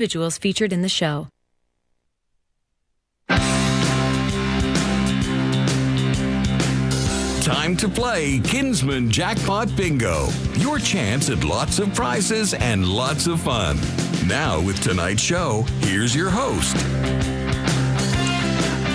individuals featured in the show. Time to play Kinsmen Jackpot Bingo. Your chance at lots of prizes and lots of fun. Now with tonight's show, here's your host.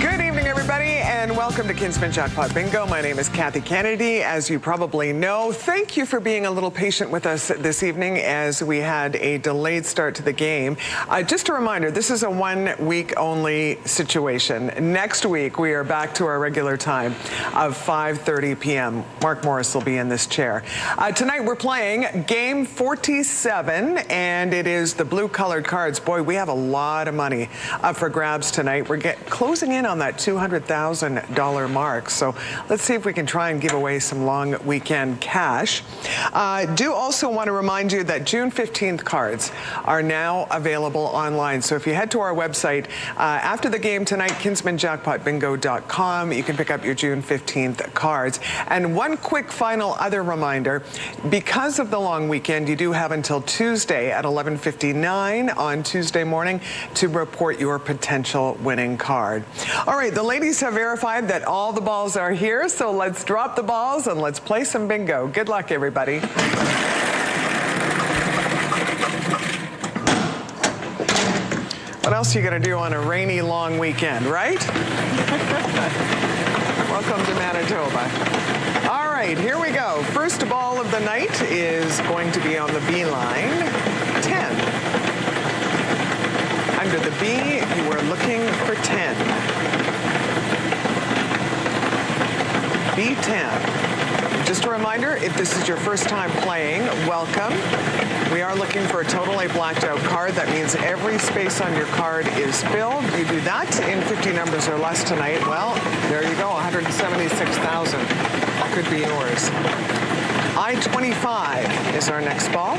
Good evening, everybody, and welcome to Kinsmen Jackpot Bingo. My name is Kathy Kennedy. As you probably know, thank you for being a little patient with us this evening as we had a delayed start to the game. Just a reminder, this is a 1 week only situation. Next week, we are back to our regular time of 5:30 p.m. Mark Morris will be in this chair. Tonight, we're playing game 47, and it is the blue-colored cards. Boy, we have a lot of money up for grabs tonight. We're closing in on that $200,000 mark. So let's see if we can try and give away some long weekend cash. Do also want to remind you that June 15th cards are now available online. So if you head to our website after the game tonight, kinsmenjackpotbingo.com, you can pick up your June 15th cards. And one quick final other reminder, because of the long weekend, you do have until Tuesday at 11:59 on Tuesday morning to report your potential winning card. All right, the ladies have verified that all the balls are here, so let's drop the balls and let's play some bingo. Good luck, everybody. What else are you going to do on a rainy, long weekend, right? Welcome to Manitoba. All right, here we go. First ball of the night is going to be on the B line, 10. Under the B, you are looking for 10. B10. Just a reminder, if this is your first time playing, welcome. We are looking for a totally blacked out card. That means every space on your card is filled. You do that in 50 numbers or less tonight. Well, there you go, 176,000 could be yours. I-25 is our next ball.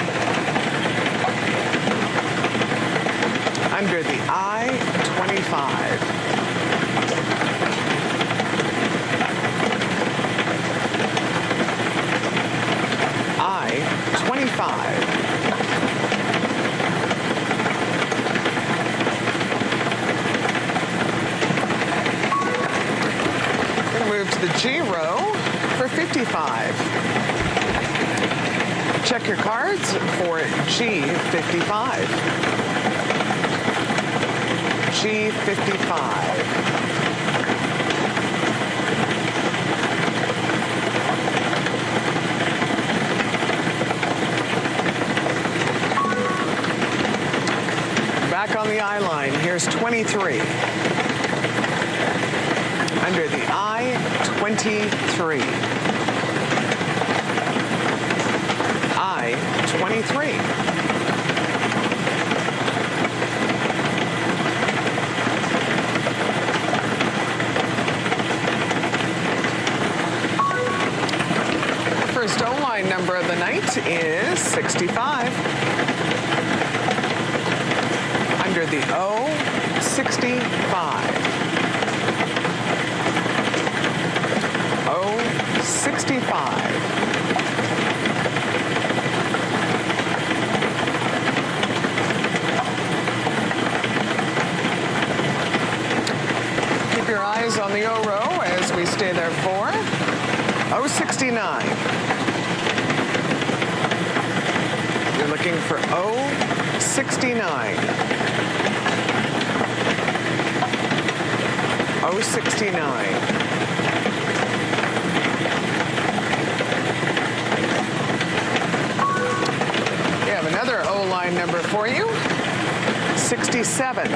Under the I-25. I-25. We're going to move to the G row for 55. Check your cards for G55. G55. Back on the I line, here's 23. Under the I-23. I-23. First O-line number of the night is 65. Under the O-65. O-65. Keep your eyes on the O row as we stay there for O-69. You're looking for O-69. O-69. We have another O-line number for you, 67.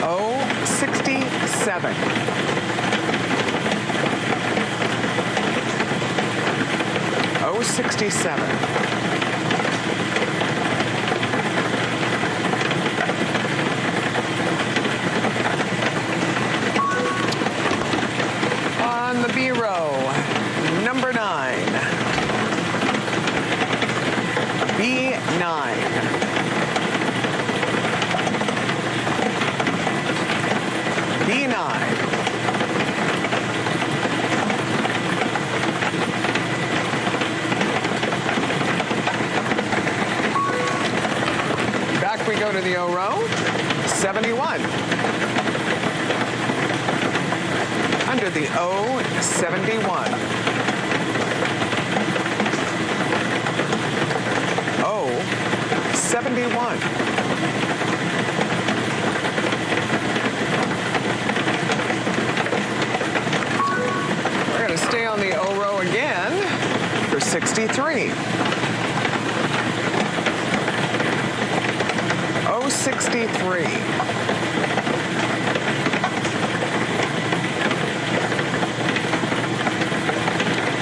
O-67. O-67. On the B row, number 9. B9. B9. we go to the O row, 71. Under the O, 71. O, 71. We're going to stay on the O row again for 63. O, 63.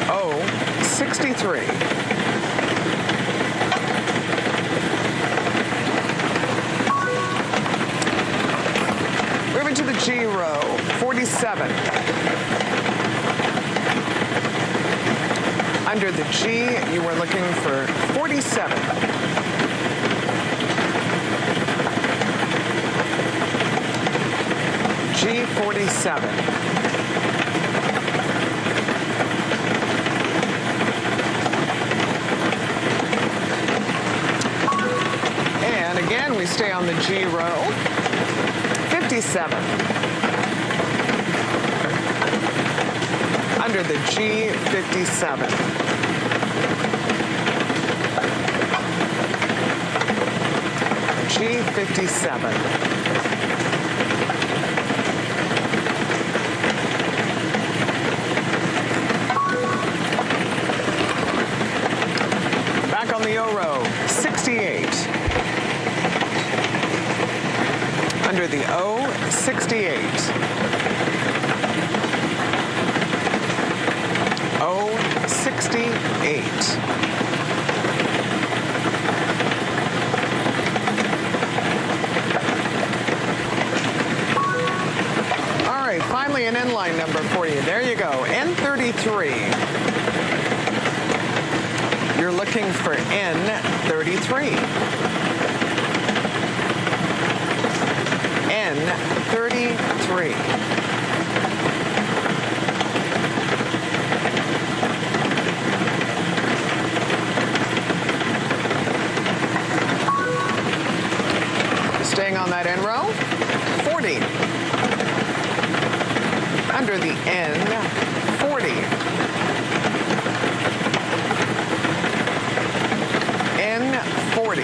O, 63. Moving to the G row, 47. Under the G, you were looking for 47. G, 47. And again, we stay on the G row, 57. Under the G, 57. G, 57. Back on the O row, 68. Under the O, 68. O, 68. All right, finally an inline number for you. There you go, N33. You're looking for N33. N33. Staying on that N row, 40. Under the N, 40. N, 40.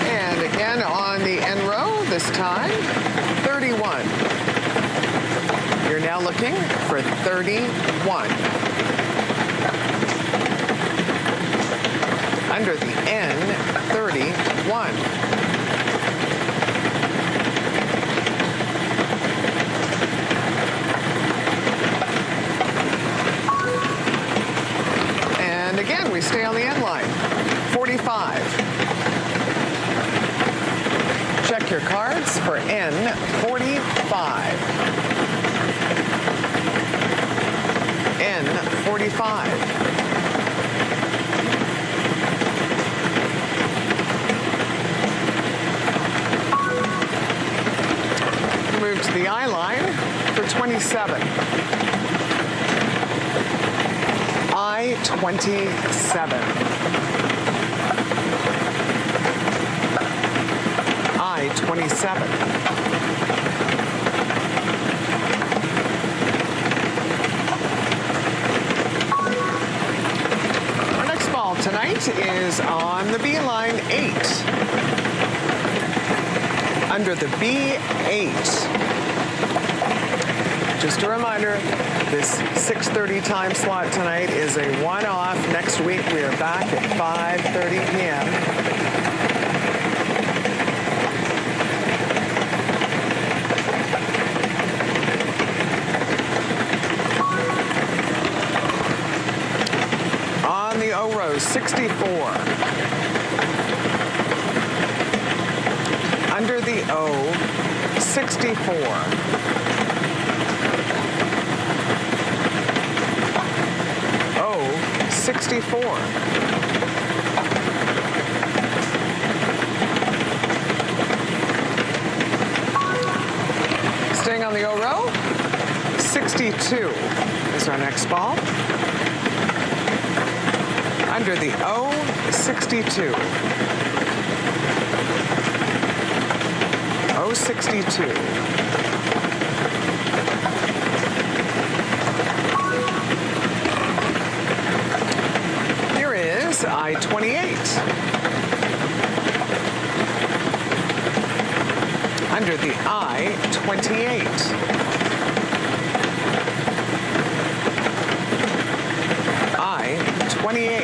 And again on the N row, this time, 31. You're now looking for 31. Under the N, 31. And again, we stay on the N line, 45. Check your cards for N45. N45. Move to the I line for 27. I-27. I-27. Tonight is on the B line, 8. Under the B8. Just a reminder, this 6:30 time slot tonight is a one-off. Next week we are back at 5:30 p.m. O row, 64. Under the O, 64. O, 64. Staying on the O row, 62 is our next ball. Under the O, 62. O, 62. Here is I-28. Under the I-28. I-28.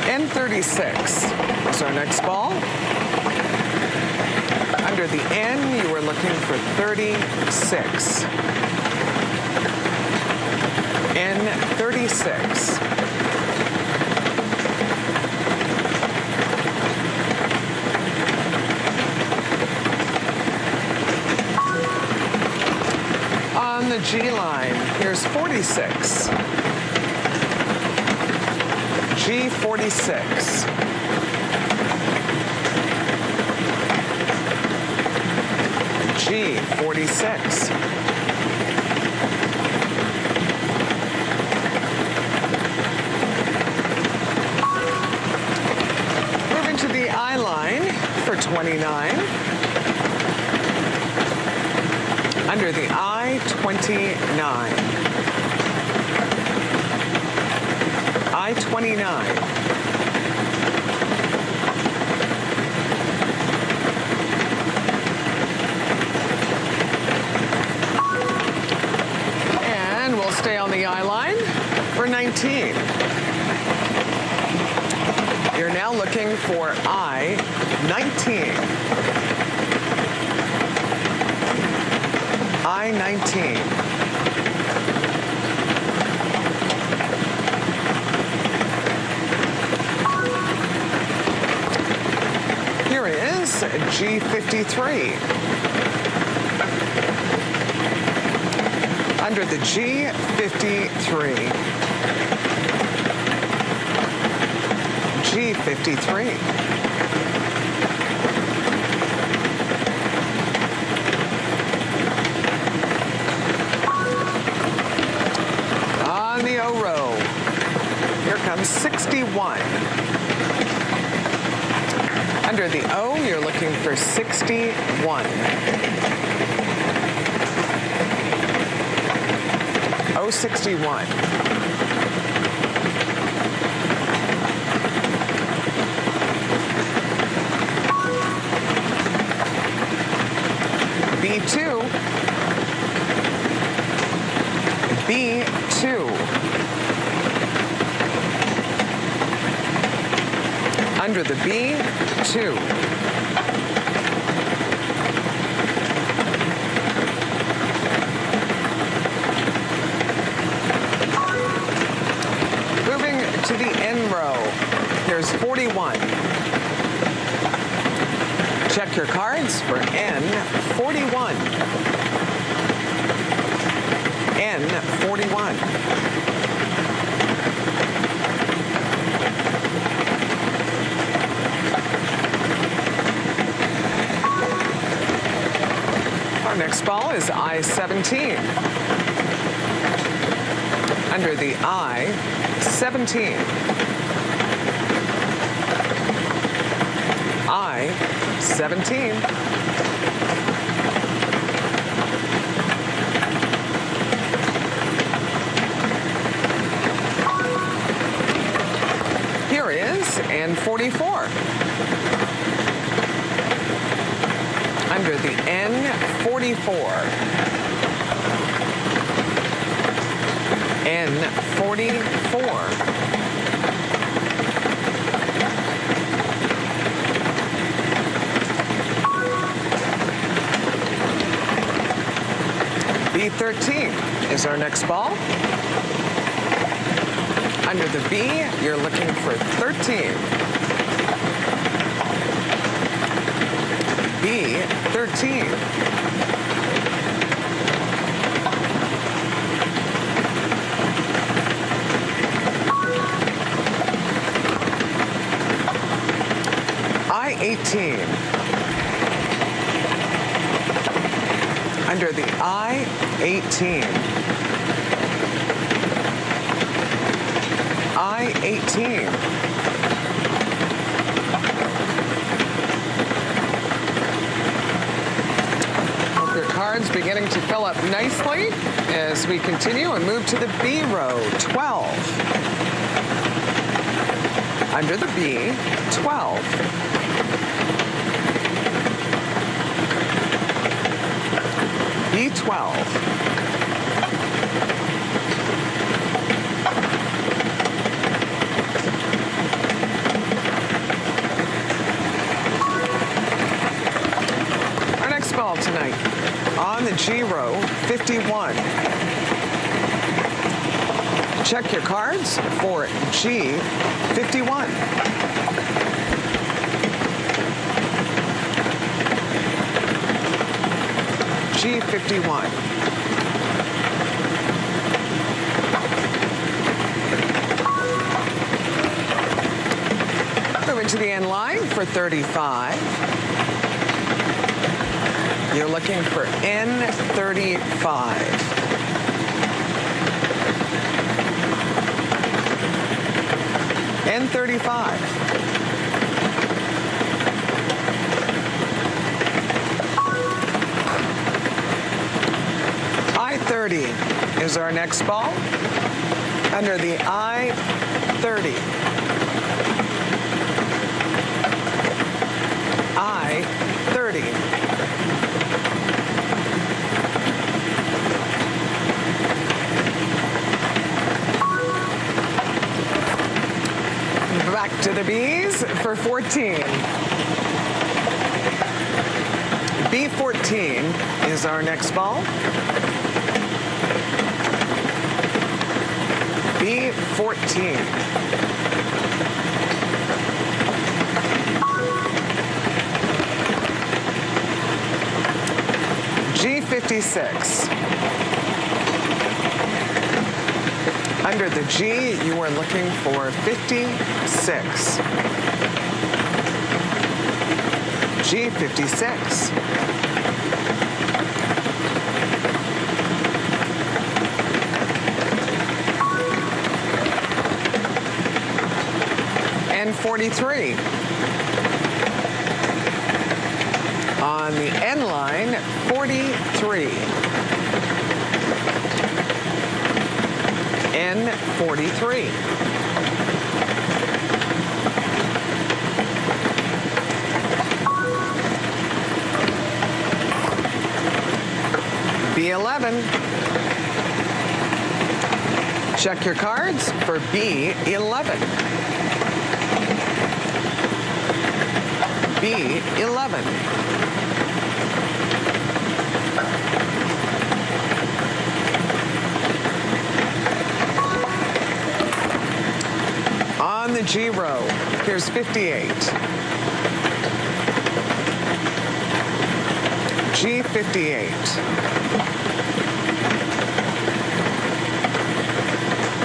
N36 is our next ball. Under the N, you are looking for 36. N36. On the G line, here's 46. G46. G46. Moving to the I line for 29. Under the I-29. I-29. And we'll stay on the I line for 19. You're now looking for I-19. I-19. Here is G53. Under the G53. G53. On the O row, here comes 61. Under the O, you're looking for 61. O61. B2. B2. Under the B2. Moving to the N row, here's 41. Check your cards for N41. N41. Our next ball is I-17. Under the I-17. I-17. Here is N44. Under the N44. N44. B13 is our next ball. Under the B, you're looking for 13. B13. I-18. Under the I-18. I-18. Hope your card's beginning to fill up nicely as we continue and move to the B row, 12. Under the B, 12. B12. Our next ball tonight on the G row, 51. Check your cards for G51. G51. Moving to the end line for 35. You're looking for N35. N35. I-30 is our next ball. Under the I-30. I-30. Back to the B's for 14. B14 is our next ball. B14. G56. Under the G, you are looking for 56. G56. N43. On the N line, 43. N43. B11. Check your cards for B11. B11. On the G row, here's 58. G58.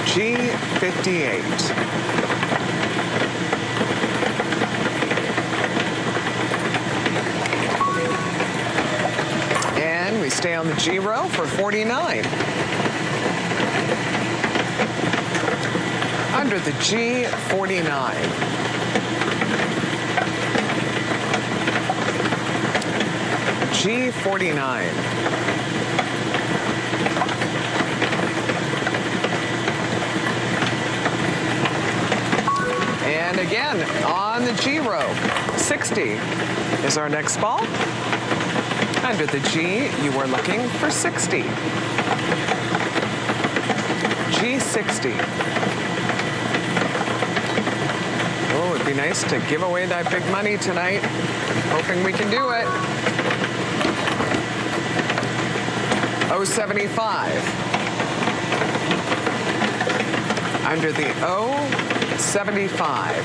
G58. And we stay on the G row for 49. Under the G49. G49. And again, on the G row, 60 is our next ball. Under the G, you are looking for 60. G60. Oh, it'd be nice to give away that big money tonight. Hoping we can do it. 075. Under the O75.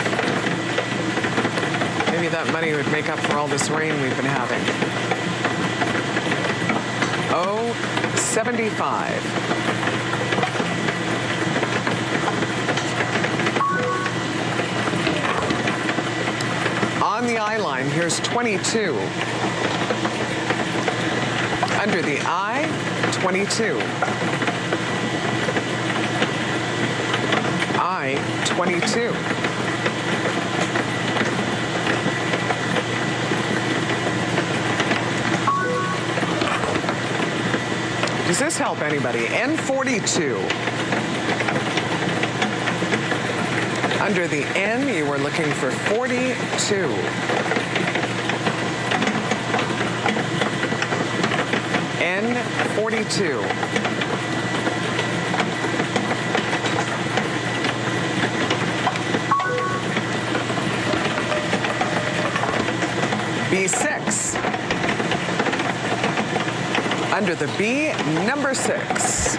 Maybe that money would make up for all this rain we've been having. O75. On the line, here's 22. Under the I, 22. I, 22. Does this help anybody? N42. Under the N, you were looking for 42. N42. B6. Under the B, number 6.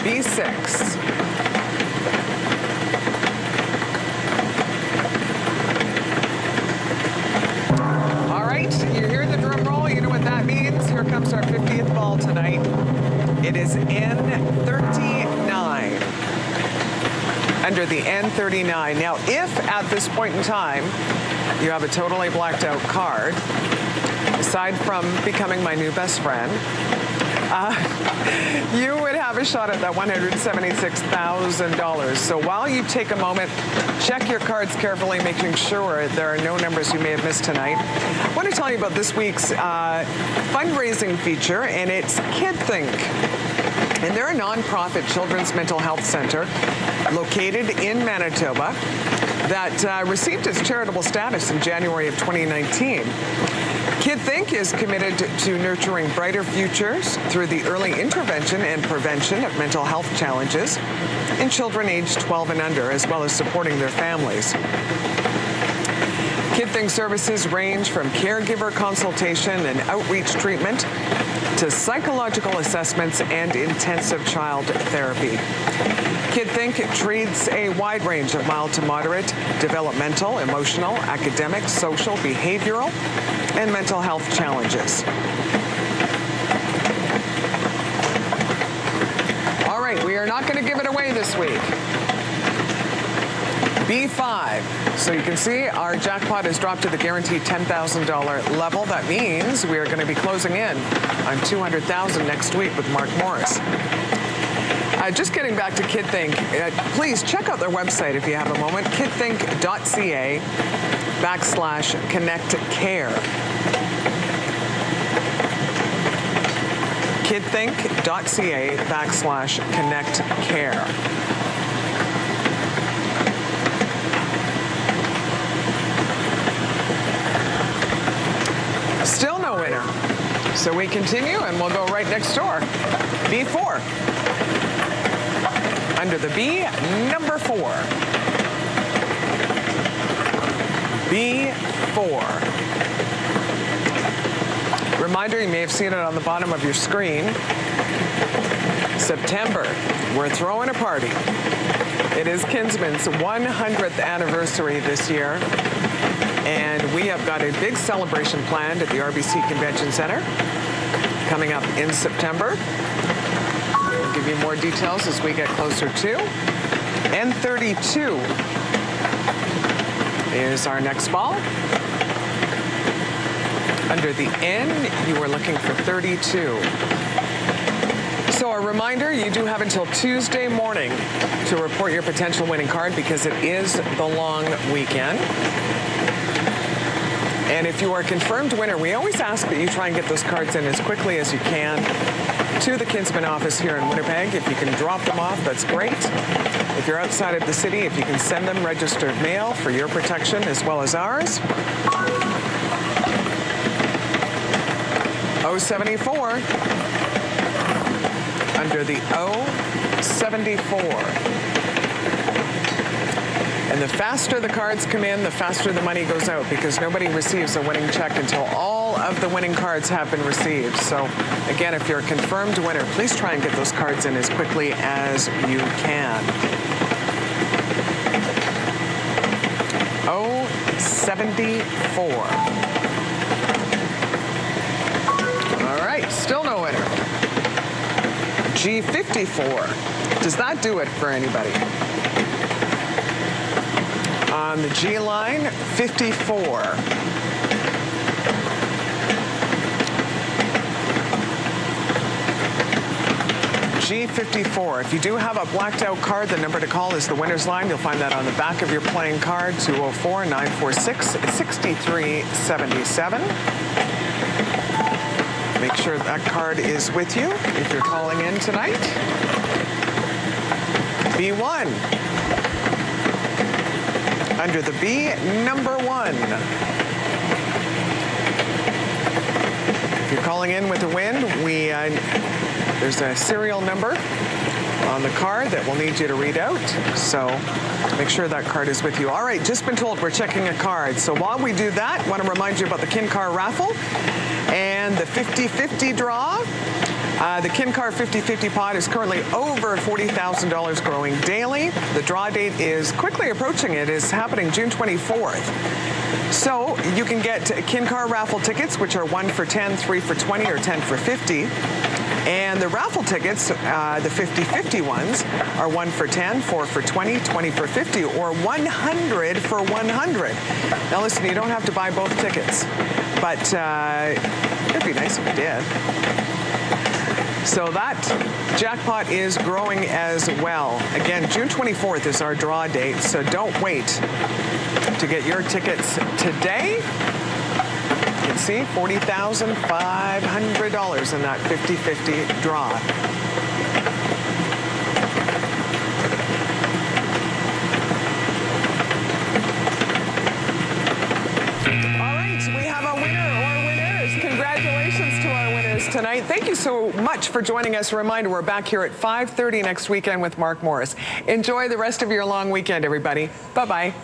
B6. All right, you hear the drum roll. You know what that means. Here comes our 50th ball tonight. It is N39. Under the N39. Now, if at this point in time you have a totally blacked out card, aside from becoming my new best friend, you would have a shot at that $176,000. So while you take a moment, check your cards carefully, making sure there are no numbers you may have missed tonight. I want to tell you about this week's fundraising feature, and it's Kid Think. And they're a nonprofit children's mental health center located in Manitoba that received its charitable status in January of 2019. Kid Think is committed to nurturing brighter futures through the early intervention and prevention of mental health challenges in children aged 12 and under, as well as supporting their families. Kid Think services range from caregiver consultation and outreach treatment to psychological assessments and intensive child therapy. Kid Think treats a wide range of mild to moderate developmental, emotional, academic, social, behavioral, and mental health challenges. All right, we are not going to give it away this week. B5. So you can see our jackpot has dropped to the guaranteed $10,000 level. That means we are going to be closing in on $200,000 next week with Mark Morris. Just getting back to Kid Think, please check out their website if you have a moment, kidthink.ca/connect-care. kidthink.ca/connect-care. Still no winner. So we continue and we'll go right next door. B4. Under the B, number 4. B4. Reminder, you may have seen it on the bottom of your screen. September, we're throwing a party. It is Kinsmen's 100th anniversary this year. And we have got a big celebration planned at the RBC Convention Center coming up in September. We'll give you more details as we get closer to. N32 is our next ball. Under the N, you were looking for 32. So a reminder, you do have until Tuesday morning to report your potential winning card because it is the long weekend. And if you are a confirmed winner, we always ask that you try and get those cards in as quickly as you can to the Kinsmen office here in Winnipeg. If you can drop them off, that's great. If you're outside of the city, if you can send them registered mail for your protection as well as ours. 074. Under the O74. And the faster the cards come in, the faster the money goes out because nobody receives a winning check until all of the winning cards have been received. So again, if you're a confirmed winner, please try and get those cards in as quickly as you can. 074. All right, still no winner. G54. Does that do it for anybody? On the G line, 54. G54. If you do have a blacked out card, the number to call is the winner's line. You'll find that on the back of your playing card, 204-946-6377. Make sure that card is with you if you're calling in tonight. B1. Under the B, number 1. If you're calling in with a win, there's a serial number on the card that we'll need you to read out. So make sure that card is with you. All right, just been told we're checking a card. So while we do that, I want to remind you about the Kin Car raffle and the 50-50 draw. The Kin Car 50-50 pot is currently over $40,000, growing daily. The draw date is quickly approaching. It is happening June 24th. So you can get Kin Car raffle tickets, which are 1 for 10, 3 for 20, or 10 for 50. And the raffle tickets, the 50-50 ones, are 1 for 10, 4 for 20, 20 for 50, or 100 for 100. Now listen, you don't have to buy both tickets, but it'd be nice if you did. So that jackpot is growing as well. Again, June 24th is our draw date, so don't wait to get your tickets today. You can see $40,500 in that 50-50 draw. Tonight. Thank you so much for joining us. A reminder, we're back here at 5:30 next weekend with Mark Morris. Enjoy the rest of your long weekend, everybody. Bye-bye.